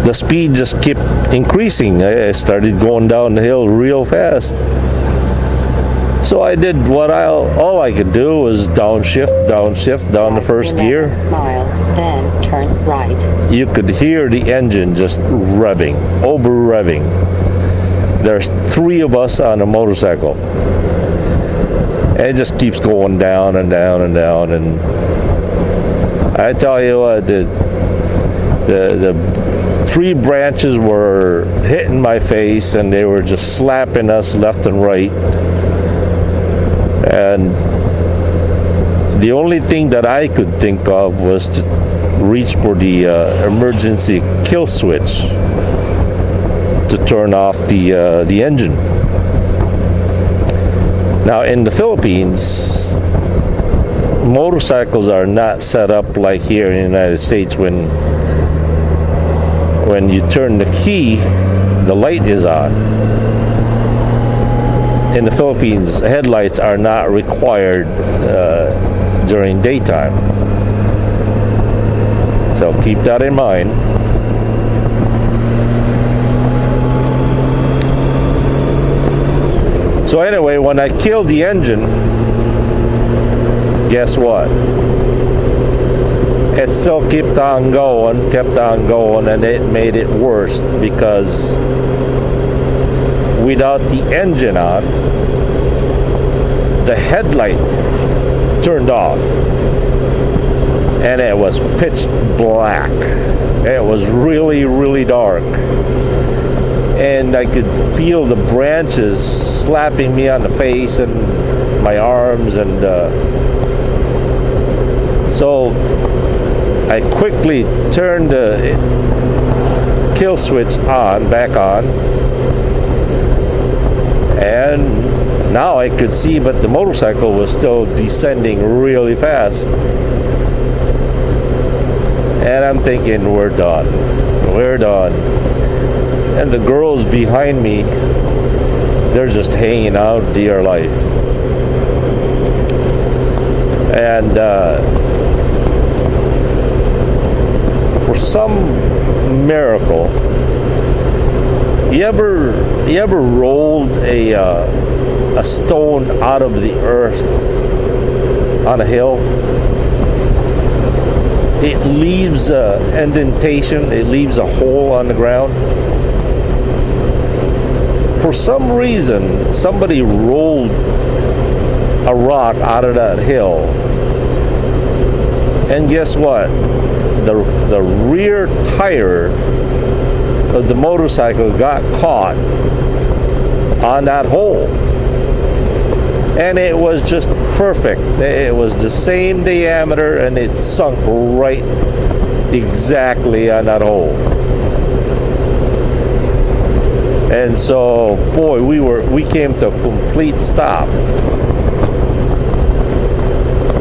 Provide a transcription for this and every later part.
the speed just kept increasing. I started going down the hill real fast. So I did what all I could do was downshift down the first gear. Mile, then turn right. You could hear the engine just revving, over revving. There's 3 of us on a motorcycle. And it just keeps going down and down and down. And I tell you what, the 3 branches were hitting my face, and they were just slapping us left and right. And the only thing that I could think of was to reach for the emergency kill switch to turn off the engine. Now in the Philippines, motorcycles are not set up like here in the United States. When you turn the key, the light is on. In the Philippines, headlights are not required during daytime. So keep that in mind. So anyway, when I killed the engine, guess what? It still kept on going, and it made it worse because without the engine on, the headlight turned off, and it was pitch black. It was really, really dark, and I could feel the branches slapping me on the face and my arms, and so I quickly turned the kill switch back on, and now I could see, but the motorcycle was still descending really fast. And I'm thinking, we're done. And the girls behind me, they're just hanging out dear life. And for some miracle, you ever rolled a stone out of the earth on a hill? It leaves an indentation, it leaves a hole on the ground. For some reason, somebody rolled a rock out of that hill, and guess what? The rear tire of the motorcycle got caught on that hole, and it was just perfect. It was the same diameter, and it sunk right exactly on that hole. And so, boy, we came to a complete stop.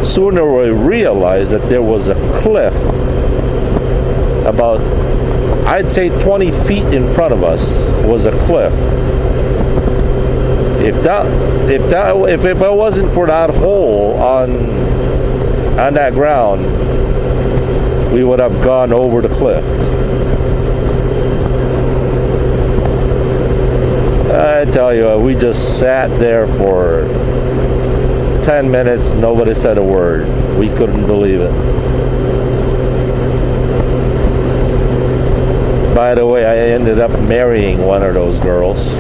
Sooner we realized that there was a cliff about, I'd say 20 feet in front of us was a cliff. If it wasn't for that hole on that ground, we would have gone over the cliff. I tell you, we just sat there for 10 minutes, nobody said a word. We couldn't believe it. By the way, I ended up marrying one of those girls.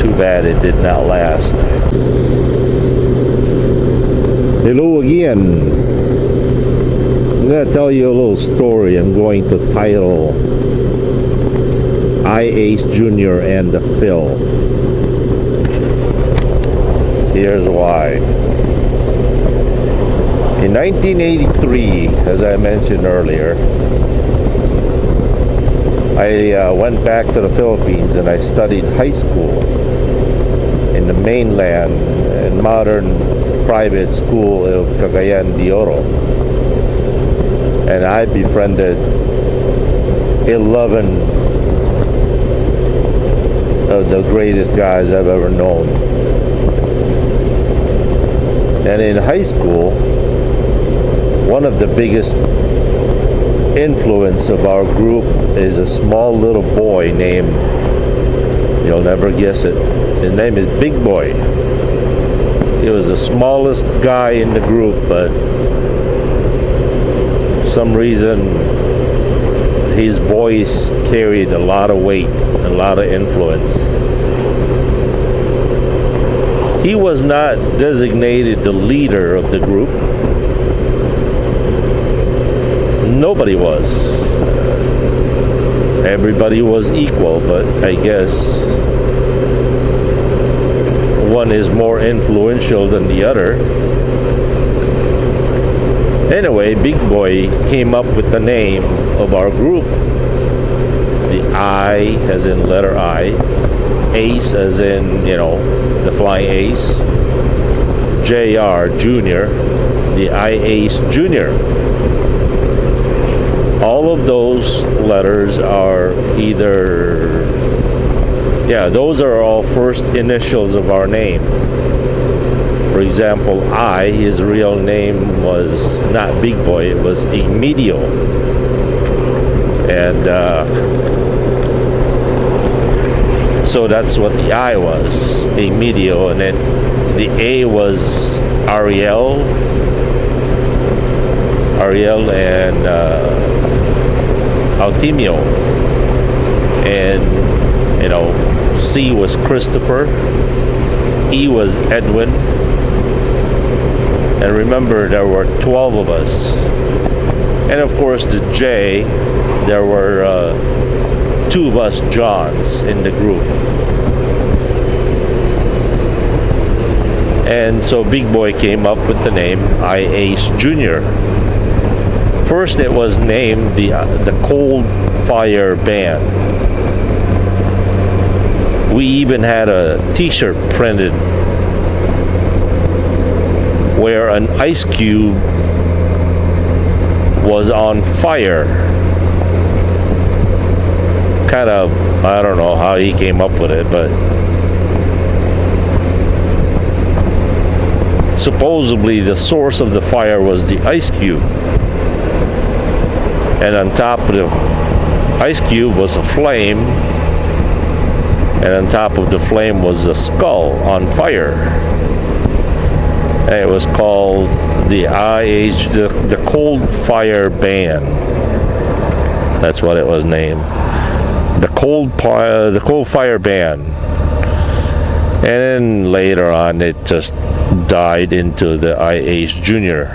Too bad it did not last. Hello again. I'm going to tell you a little story. I'm going to title IAS Junior and the Phil. Here's why. In 1983, as I mentioned earlier, I went back to the Philippines and I studied high school in the mainland and modern private school of Cagayan de Oro. And I befriended 11 of the greatest guys I've ever known. And in high school, one of the biggest influence of our group is a small little boy named, you'll never guess it, his name is Big Boy. He was the smallest guy in the group, but for some reason his voice carried a lot of weight, a lot of influence. He was not designated the leader of the group. Nobody was. Everybody was equal, but I guess one is more influential than the other. Anyway, Big Boy came up with the name of our group. The I as in letter I, Ace as in, you know, the flying ace, JR, Junior, the IAS Junior. All of those letters are either, yeah, those are all first initials of our name. For example, I, his real name was not Big Boy, it was Emilio. And so that's what the I was, Emilio, and then the A was Ariel and Altimio, and you know, C was Christopher, E was Edwin, and remember there were 12 of us, and of course the J, there were 2 of us Johns in the group. And so Big Boy came up with the name IAS Junior. First it was named the Cold Fire Band. We even had a t-shirt printed where an ice cube was on fire. Kind of, I don't know how he came up with it, but supposedly the source of the fire was the ice cube, and on top of the ice cube was a flame, and on top of the flame was a skull on fire, and it was called the the Cold Fire Band. That's what it was named, the Cold Fire Band. And then later on it just died into the IAS Junior.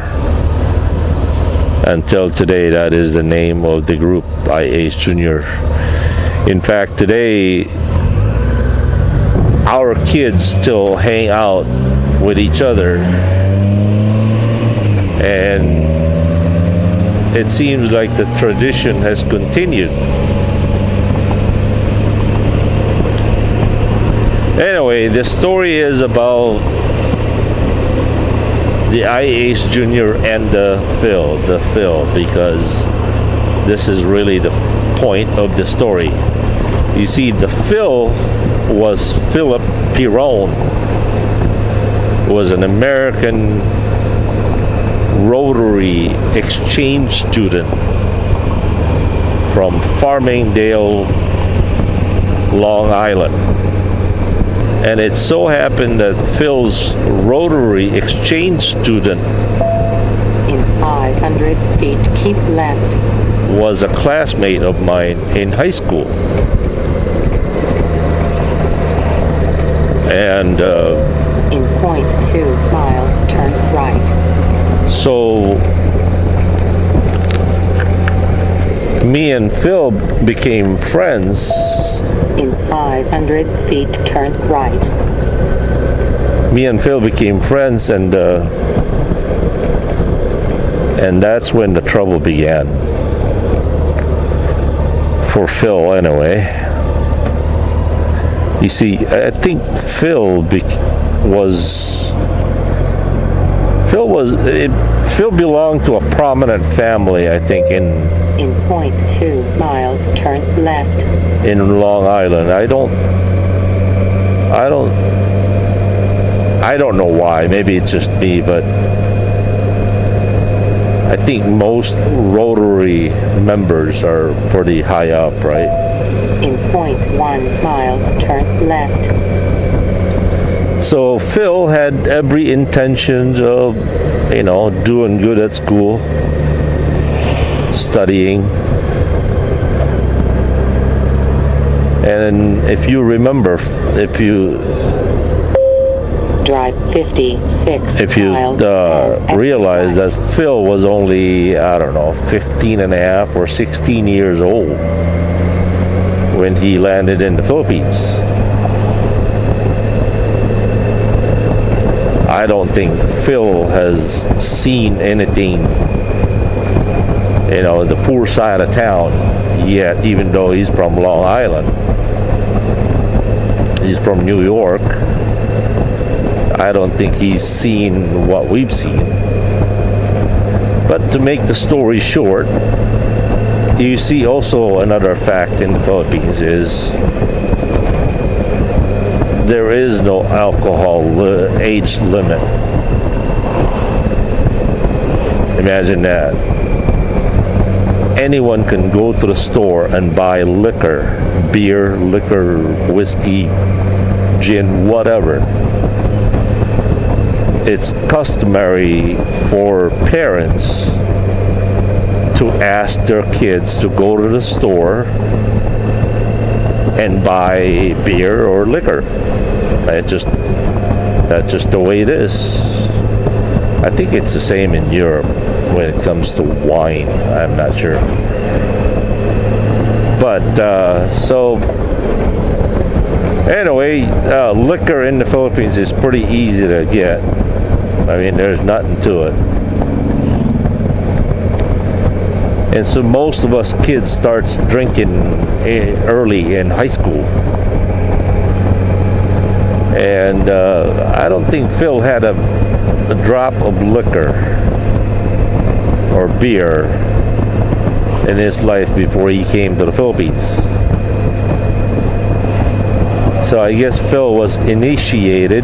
Until today, that is the name of the group, IAS Junior. In fact, today our kids still hang out with each other, and it seems like the tradition has continued. Anyway, the story is about the IAS Junior and the Phil, because this is really the point of the story. You see, the Phil was Philip Pirone, was an American Rotary exchange student from Farmingdale, Long Island. And it so happened that Phil's Rotary exchange student in 500 feet keep left was a classmate of mine in high school. And in 0.2 miles turn right. So me and Phil became friends. In 500 feet, turn right. Me and Phil became friends, and that's when the trouble began. For Phil, anyway. You see, I think Phil belonged to a prominent family, I think, in 0.2 miles, turn left. In Long Island. I don't know why. Maybe it's just me, but I think most Rotary members are pretty high up, right? In 0.1 miles, turn left. So Phil had every intention of, doing good at school, studying. And if you remember, drive 56 if you miles realize that Phil was only, 15 and a half or 16 years old when he landed in the Philippines. I don't think Phil has seen anything, the poor side of town yet, even though he's from Long Island. He's from New York. I don't think he's seen what we've seen. But to make the story short, you see also another fact in the Philippines is there is no alcohol age limit. Imagine that. Anyone can go to the store and buy liquor, beer, liquor, whiskey, gin, whatever. It's customary for parents to ask their kids to go to the store and buy beer or liquor. That's just the way it is. I think it's the same in Europe when it comes to wine. I'm not sure. But so anyway, liquor in the Philippines is pretty easy to get. I mean, there's nothing to it. And so most of us kids starts drinking early in high school. And I don't think Phil had a drop of liquor or beer in his life before he came to the Philippines. So I guess Phil was initiated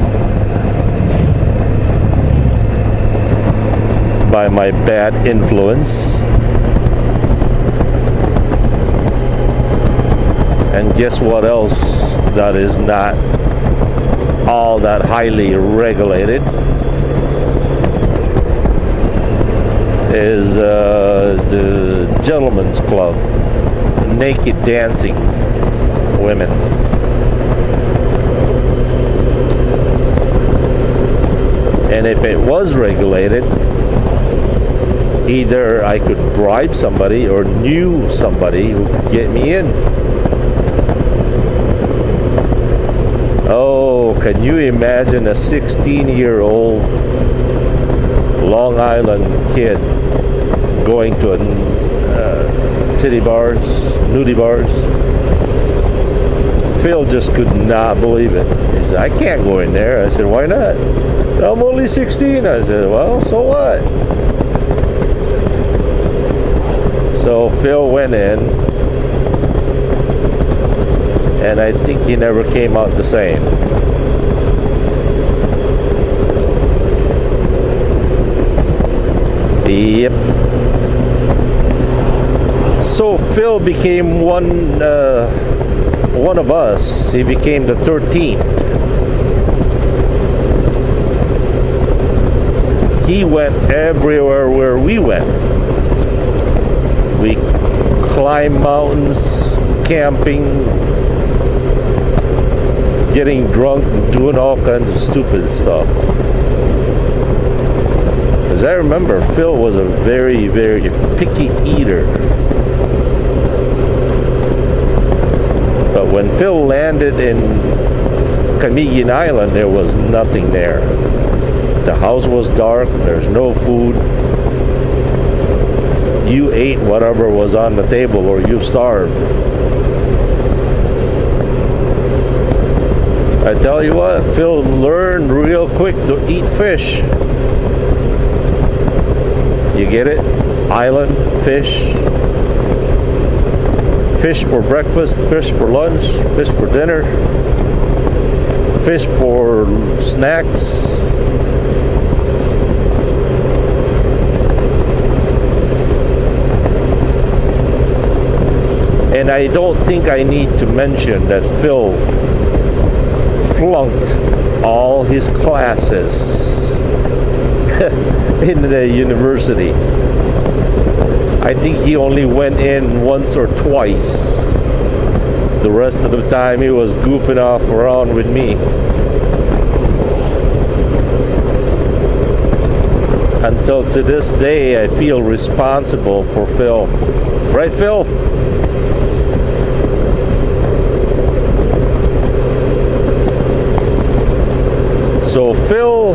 by my bad influence. And guess what else that is not all that highly regulated is the gentleman's club, naked dancing women. And if it was regulated, either I could bribe somebody or knew somebody who could get me in. Oh, can you imagine a 16-year-old Long Island kid going to titty bars, nudie bars? Phil just could not believe it. He said, I can't go in there. I said, why not? I'm only 16. I said, well, so what? So Phil went in, and I think he never came out the same. Yep. So Phil became one of us. He became the 13th. He went everywhere where we went. We climbed mountains, camping, getting drunk, and doing all kinds of stupid stuff. As I remember, Phil was a very, very picky eater. But when Phil landed in Camiguin Island, there was nothing there. The house was dark, there's no food. You ate whatever was on the table or you starved. I tell you what, Phil learned real quick to eat fish. You get it? Island fish. Fish for breakfast, fish for lunch, fish for dinner, fish for snacks. And I don't think I need to mention that Phil flunked all his classes in the university. I think he only went in once or twice. The rest of the time he was goofing off around with me. Until to this day, I feel responsible for Phil. Right, Phil? So Phil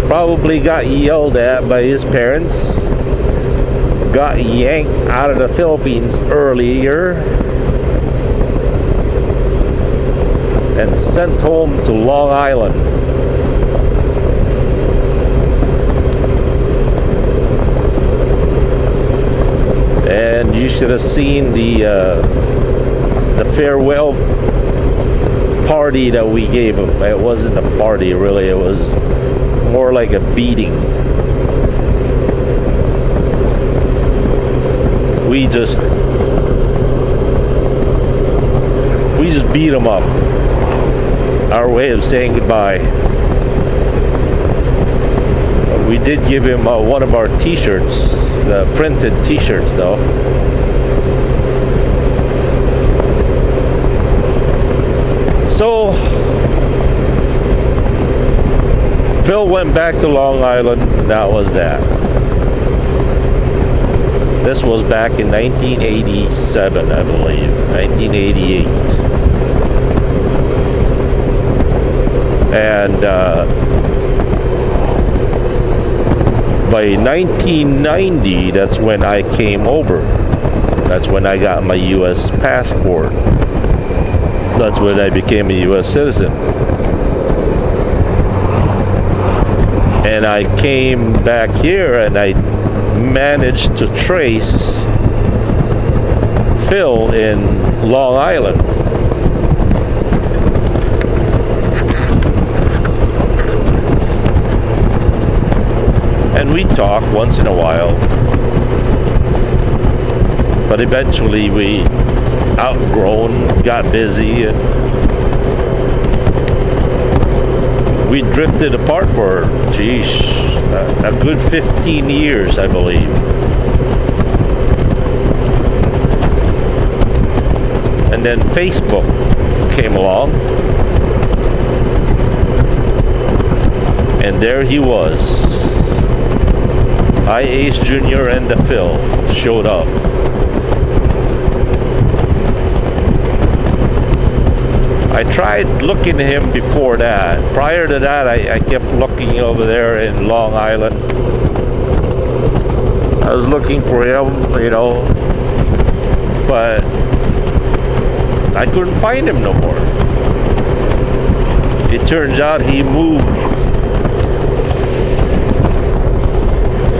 probably got yelled at by his parents, got yanked out of the Philippines earlier, and sent home to Long Island. And you should have seen the farewell party that we gave him. It wasn't a party really, it was more like a beating. We just beat him up. Our way of saying goodbye. We did give him one of our t-shirts, the printed t-shirts though. So Phil went back to Long Island, and that was that. This was back in 1987, I believe, 1988. And by 1990, that's when I came over. That's when I got my U.S. passport. That's when I became a U.S. citizen. And I came back here and I managed to trace Phil in Long Island. And we talk once in a while. But eventually we outgrown, got busy, and we drifted apart for, geez, a good 15 years, I believe. And then Facebook came along, and there he was. IAS Junior and the Phil showed up. I tried looking at him before that. Prior to that, I kept looking over there in Long Island. I was looking for him, you know, but I couldn't find him no more. It turns out he moved.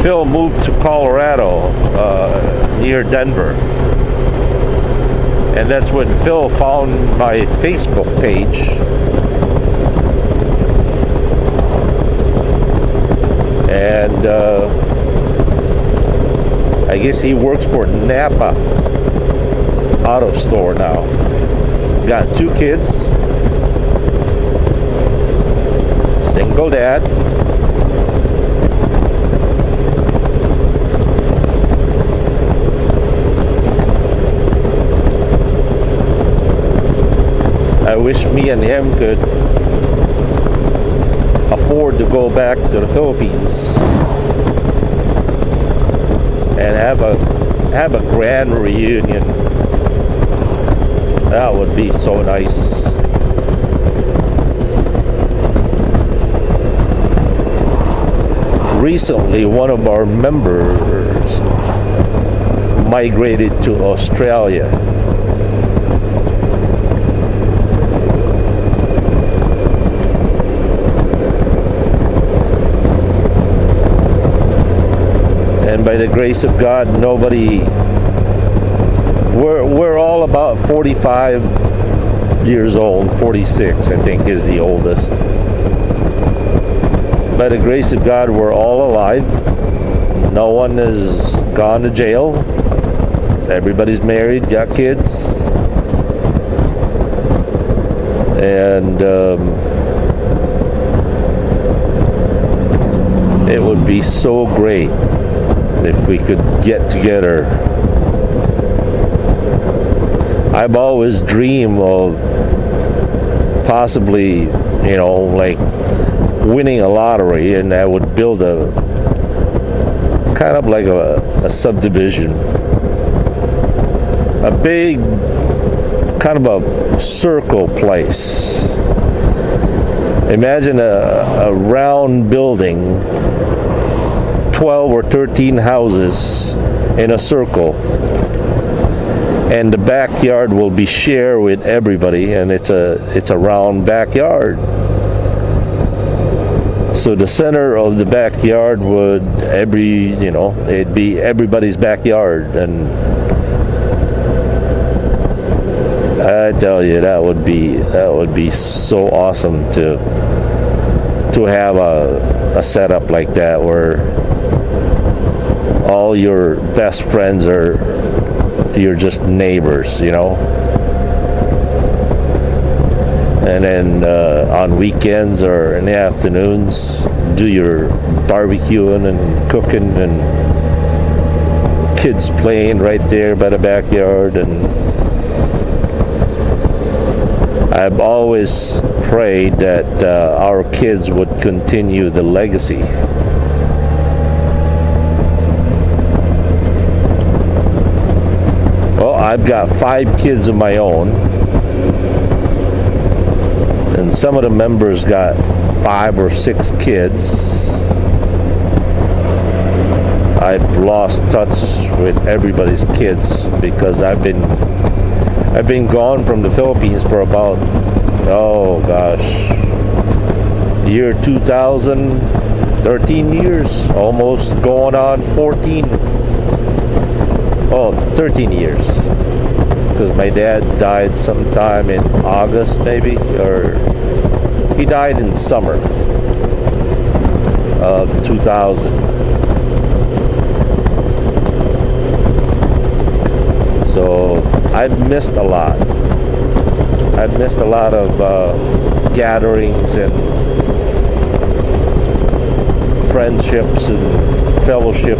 Phil moved to Colorado, near Denver. And that's when Phil found my Facebook page. And I guess he works for Napa Auto Store now. Got 2 kids. Single dad. I wish me and him could afford to go back to the Philippines and have a grand reunion. That would be so nice. Recently, one of our members migrated to Australia. And by the grace of God, we're all about 45 years old. 46, I think, is the oldest. By the grace of God, we're all alive. No one has gone to jail. Everybody's married, got kids, and it would be so great if we could get together. I've always dreamed of possibly, like winning a lottery, and I would build a kind of like a subdivision, a big kind of a circle place. Imagine a round building, 12 or 13 houses in a circle, and the backyard will be shared with everybody, and it's a round backyard. So the center of the backyard would it'd be everybody's backyard, and I tell you, that would be so awesome to have a setup like that where all your best friends you're just neighbors, and then on weekends or in the afternoons do your barbecuing and cooking, and kids playing right there by the backyard. And I've always prayed that our kids would continue the legacy. Well, I've got 5 kids of my own, and some of the members got 5 or 6 kids. I've lost touch with everybody's kids because I've been gone from the Philippines for about, year 2000, 13 years, almost going on 14. 13 years, because my dad died sometime in August, maybe, or he died in summer of 2000. So I've missed a lot. I've missed a lot of gatherings and friendships and fellowship.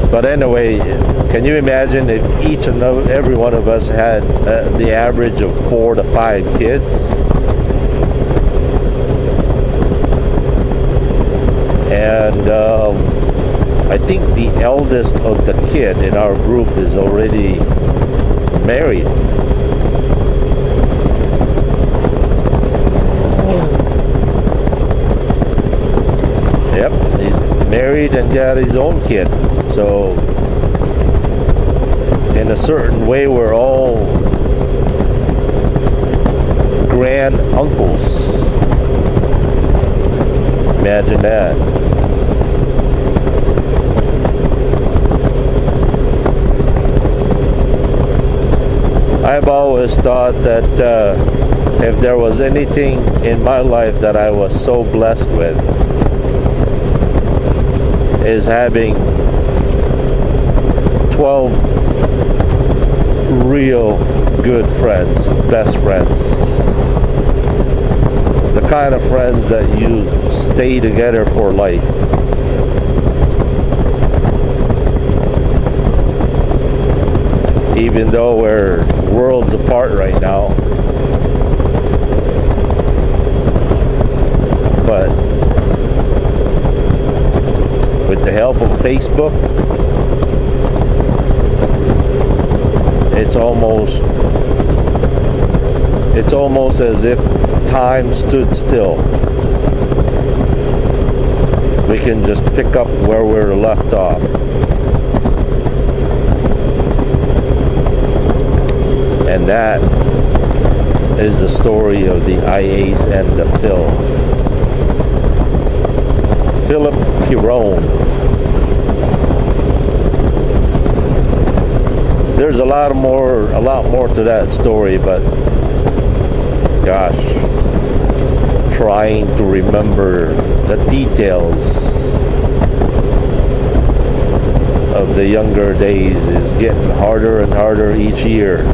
But anyway, can you imagine if each and every one of us had the average of 4 to 5 kids? And I think the eldest of the kid in our group is already married. Yep, he's married and got his own kid. So in a certain way, we're all grand uncles. Imagine that. I've always thought that if there was anything in my life that I was so blessed with, is having 12 real good friends, best friends. The kind of friends that you stay together for life. Even though we're worlds apart right now. But with the help of Facebook, it's almost as if time stood still. We can just pick up where we're left off. And that is the story of the IAs and the Phil. Philip Pirone. There's a lot more to that story, but gosh, trying to remember the details of the younger days is getting harder and harder each year.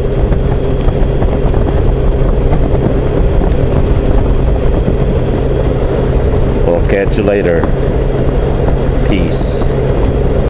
We'll catch you later. Peace.